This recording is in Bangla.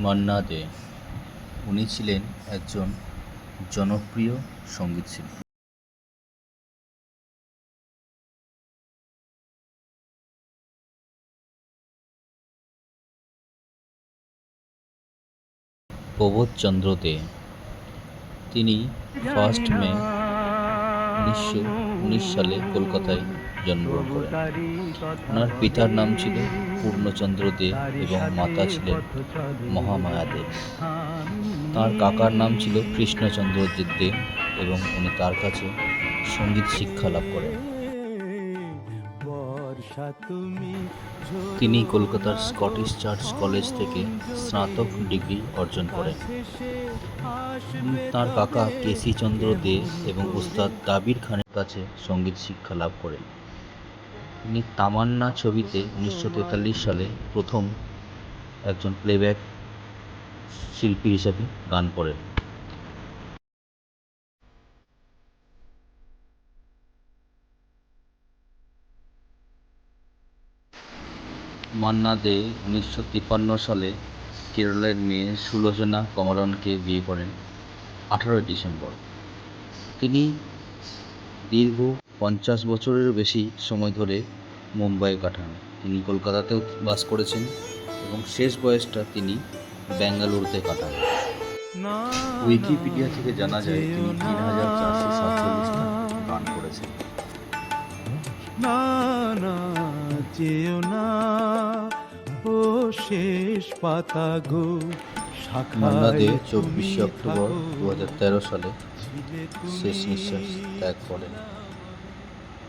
মান্না দে। উনি ছিলেন একজন জনপ্রিয় সঙ্গীতশিল্পী। প্রবোধচন্দ্র দে। তিনি 1 মে 1919 সালে কলকাতায় জন্মগ্রহণ করেন। ওনার পিতার নাম ছিল পূর্ণচন্দ্র দে এবং মাতা ছিলেন মহামায়া দে। তাঁর কাকার নাম ছিল কৃষ্ণচন্দ্র দে এবং উনি তার কাছে সঙ্গীত শিক্ষা লাভ করেন। তিনি কলকাতার স্কটিশ চার্চ কলেজ থেকে স্নাতক ডিগ্রি অর্জন করেন। তাঁর কাকা কেসি চন্দ্র দে এবং উস্তাদ দাবির খানের কাছে সঙ্গীত শিক্ষা লাভ করেন। তিনি তামান্না ছবিতে 1943 সালে প্রথম একজন প্লেব্যাক শিল্পী হিসেবে গান করেন। মান্না দে 1953 সালে কেরলের মেয়ে সুলোচনা কমলকে বিয়ে করেন 18 ডিসেম্বর। তিনি দীর্ঘ 50 বছরেরও বেশি সময় ধরে মুম্বাইয়ে কাটান। তিনি কলকাতাতেও বাস করেছেন এবং শেষ বয়সটা তিনি বেঙ্গালুরুতে কাটান। উইকিপিডিয়া থেকে জানা যায় তিনি 3447টা গান করেছেন। না না যেও না ও শেষ পাতা গো। মান্না দে 24 অক্টোবর 2013 সালে শেষ নিঃশ্বাস ত্যাগ করেন।